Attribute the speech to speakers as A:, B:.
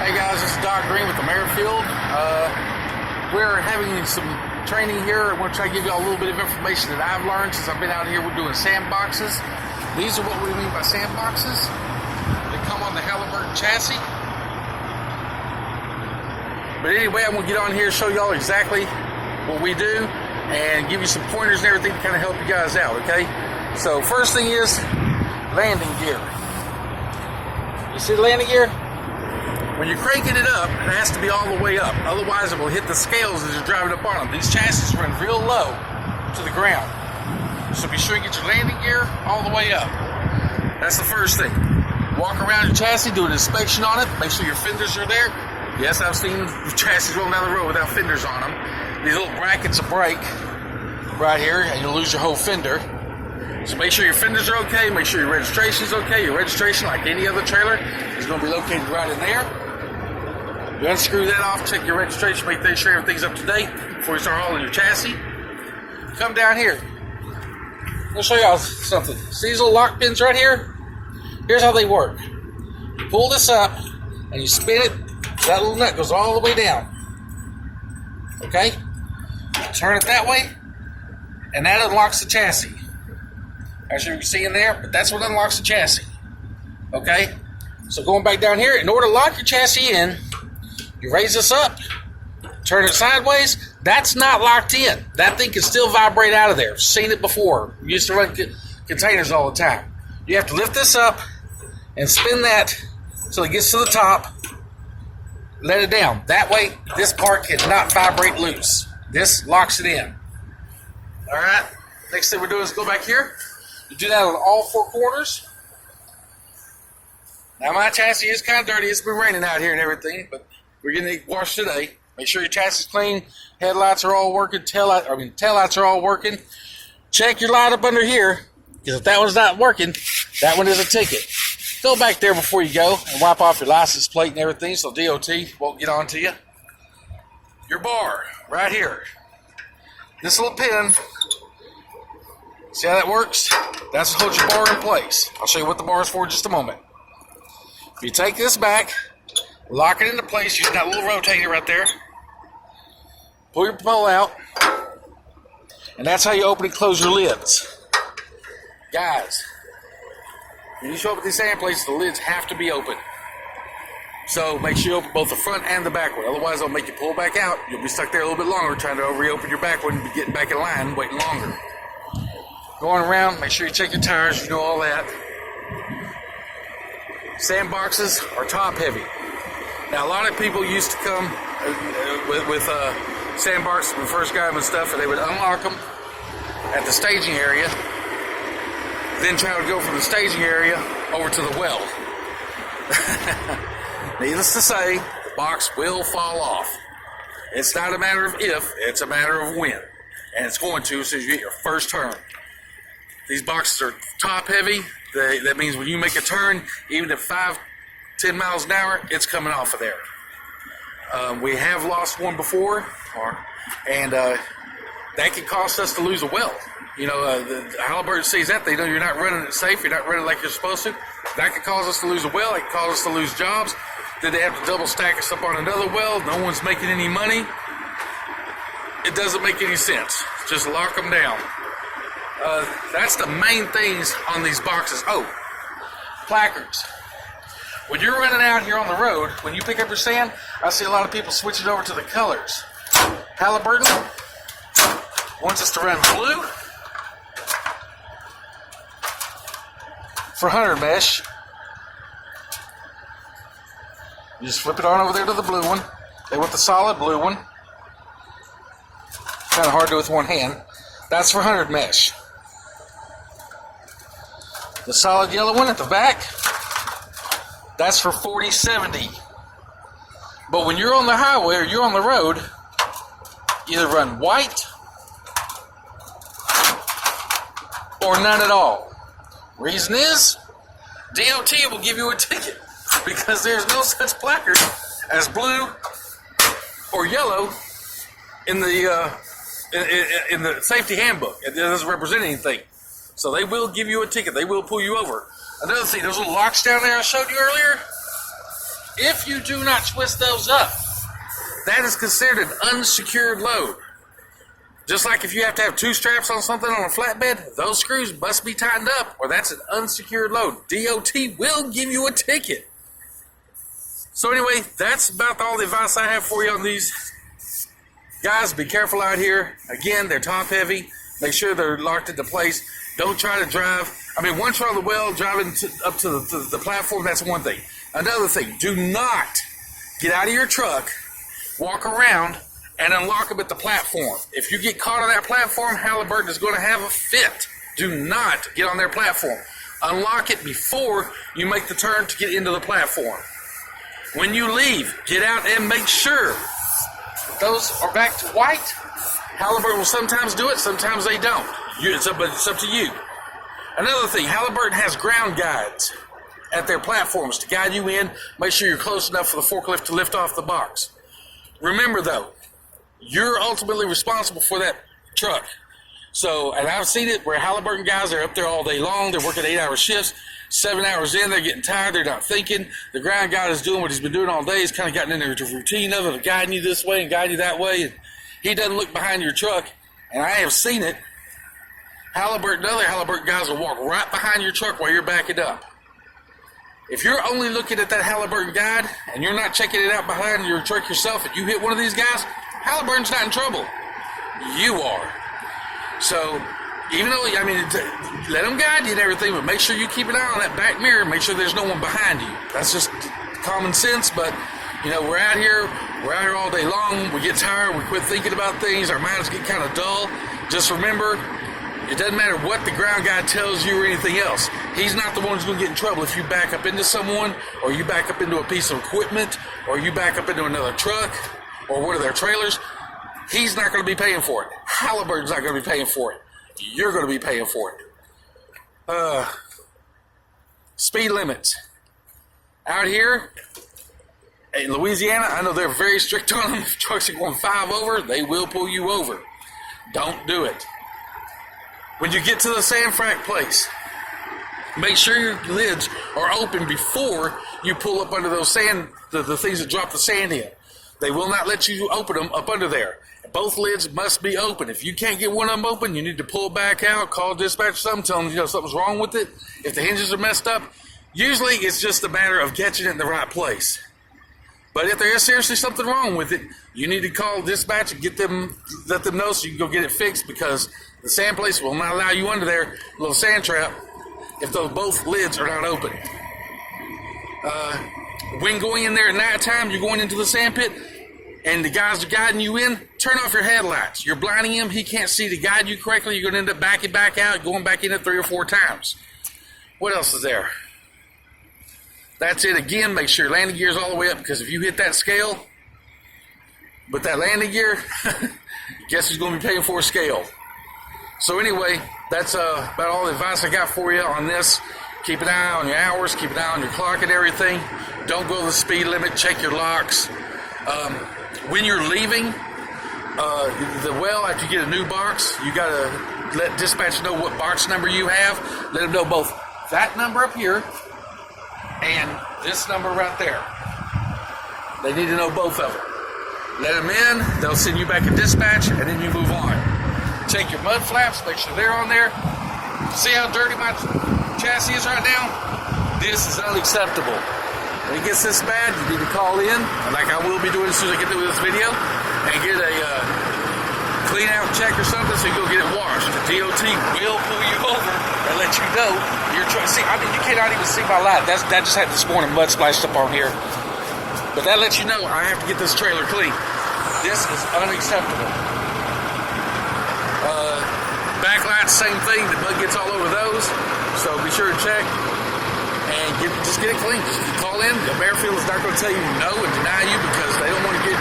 A: Hey guys, this is Doc Green with Amerifield. We're having some training here. I want to try to give you all a little bit of information that I've learned since I've been out here. We're doing sandboxes. These are what we mean by sandboxes. They come on the Halliburton chassis. But anyway, I'm going to get on here and show y'all exactly what we do and give you some pointers and everything to kind of help you guys out, okay? So first thing is landing gear. You see the landing gear? When you're cranking it up, it has to be all the way up. Otherwise, it will hit the scales as you're driving up on them. These chassis run real low to the ground. So be sure you get your landing gear all the way up. That's the first thing. Walk around your chassis, do an inspection on it. Make sure your fenders are there. Yes, I've seen chassis rolling down the road without fenders on them. These little brackets will break right here, and you'll lose your whole fender. So make sure your fenders are okay. Make sure your registration is okay. Your registration, like any other trailer, is going to be located right in there. You unscrew that off, check your registration, make sure everything's up to date before you start hauling your chassis. Come down here. I'll show y'all something. See these little lock pins right here? Here's how they work. You pull this up and you spin it. That little nut goes all the way down. Okay? Turn it that way, and that unlocks the chassis. As you can see in there, but that's what unlocks the chassis. Okay? So going back down here, in order to lock your chassis in, you raise this up, turn it sideways. That's not locked in. That thing can still vibrate out of there. Seen it before. We used to run containers all the time. You have to lift this up and spin that so it gets to the top. Let it down. That way, this part cannot vibrate loose. This locks it in. All right. Next thing we're doing is go back here. You do that on all four corners. Now my chassis is kind of dirty. It's been raining out here and everything, but we're getting it washed today. Make sure your chassis is clean. Headlights are all working. Taillights are all working. Check your light up under here, because if that one's not working, that one is a ticket. Go back there before you go and wipe off your license plate and everything so DOT won't get onto you. Your bar, right here. This little pin, see how that works? That's what holds your bar in place. I'll show you what the bar is for in just a moment. If you take this back, lock it into place using that little rotator right there. Pull your pole out. And that's how you open and close your lids. Guys, when you show up at these sand places, the lids have to be open. So make sure you open both the front and the back one. Otherwise, they'll make you pull back out. You'll be stuck there a little bit longer trying to reopen your back one and be getting back in line, waiting longer. Going around, make sure you check your tires. You know all that. Sandboxes are top heavy. Now, a lot of people used to come with sandboxes when we first got them and stuff, and they would unlock them at the staging area, then try to go from the staging area over to the well. Needless to say, the box will fall off. It's not a matter of if, it's a matter of when. And it's going to as soon as you get your first turn. These boxes are top heavy. That means when you make a turn, even at 5-10 miles an hour, it's coming off of there. We have lost one before, and that can cost us to lose a well. You know, the Halliburton sees that. They know you're not running it safe. You're not running like you're supposed to. That could cause us to lose a well. It could cause us to lose jobs. Then they have to double stack us up on another well. No one's making any money. It doesn't make any sense. Just lock them down. That's the main things on these boxes. Oh, placards. When you're running out here on the road, when you pick up your sand, I see a lot of people switching over to the colors. Halliburton wants us to run blue for 100 mesh. You just flip it on over there to the blue one. They want the solid blue one. Kind of hard to do with one hand. That's for 100 mesh. The solid yellow one at the back, that's for 40-70. But when you're on the highway or you're on the road, either run white or none at all. Reason is, DOT will give you a ticket because there's no such placard as blue or yellow in the safety handbook. It doesn't represent anything. So they will give you a ticket. They will pull you over. Another thing, those little locks down there I showed you earlier, If you do not twist those up, that is considered an unsecured load. Just like if you have to have 2 straps on something on a flatbed, those screws must be tightened up or that's an unsecured load. DOT will give you a ticket. So anyway, that's about all the advice I have for you on these. Guys, be careful out here. Again, they're top heavy. Make sure they're locked into place. Don't try to drive. Once you're on the well, driving up to the platform, that's one thing. Another thing, do not get out of your truck, walk around, and unlock them at the platform. If you get caught on that platform, Halliburton is going to have a fit. Do not get on their platform. Unlock it before you make the turn to get into the platform. When you leave, get out and make sure those are back to white. Halliburton will sometimes do it, sometimes they don't. It's up to you. Another thing, Halliburton has ground guides at their platforms to guide you in. Make sure you're close enough for the forklift to lift off the box. Remember though, you're ultimately responsible for that truck. So, and I've seen it where Halliburton guys are up there all day long. They're working 8-hour shifts. 7 hours in, they're getting tired. They're not thinking. The ground guy is doing what he's been doing all day. He's kind of gotten into the routine of it, guiding you this way and guiding you that way. And he doesn't look behind your truck. And I have seen it. Halliburton, other Halliburton guys will walk right behind your truck while you're backing up. If you're only looking at that Halliburton guide and you're not checking it out behind your truck yourself and you hit one of these guys, Halliburton's not in trouble. You are. So, even though, let them guide you and everything, but make sure you keep an eye on that back mirror. Make sure there's no one behind you. That's just common sense, but, we're out here all day long. We get tired. We quit thinking about things. Our minds get kind of dull. Just remember, it doesn't matter what the ground guy tells you or anything else. He's not the one who's going to get in trouble if you back up into someone, or you back up into a piece of equipment, or you back up into another truck, or one of their trailers. He's not going to be paying for it. Halliburton's not going to be paying for it. You're going to be paying for it. Speed limits. Out here in Louisiana, I know they're very strict on them. If trucks are going 5 over, they will pull you over. Don't do it. When you get to the sand frac place, make sure your lids are open before you pull up under those sand, the things that drop the sand in. They will not let you open them up under there. Both lids must be open. If you can't get one of them open, you need to pull back out, call dispatch or something, tell them something's wrong with it. If the hinges are messed up, usually it's just a matter of catching it in the right place. But if there is seriously something wrong with it, you need to call dispatch and let them know so you can go get it fixed, because the sand place will not allow you under there, little sand trap, if those both lids are not open. When going in there at nighttime, you're going into the sand pit, and the guys are guiding you in, turn off your headlights. You're blinding him. He can't see to guide you correctly. You're going to end up backing back out, going back in it 3 or 4 times. What else is there? That's it. Again, make sure your landing gear is all the way up, because if you hit that scale with that landing gear, guess who's going to be paying for a scale? So anyway, that's about all the advice I got for you on this. Keep an eye on your hours. Keep an eye on your clock and everything. Don't go the speed limit. Check your locks. When you're leaving the well, after you get a new box, you got to let dispatch know what box number you have. Let them know both that number up here and this number right there. They need to know both of them. Let them in. They'll send you back a dispatch, and then you move on. Check your mud flaps. Make sure they're on there. See how dirty my chassis is right now? This is unacceptable. When it gets this bad, you need to call in, like I will be doing as soon as I get through this video, and get a clean out check or something so you go get it washed. The DOT will pull you over and let you know you're trying. See, you cannot even see my light. That just had this morning mud splashed up on here. But that lets you know I have to get this trailer clean. This is unacceptable. Backlights, same thing. The mud gets all over those. So be sure to check. And just get it clean. Just call in. Amerifield is not going to tell you no and deny you, because they don't want to get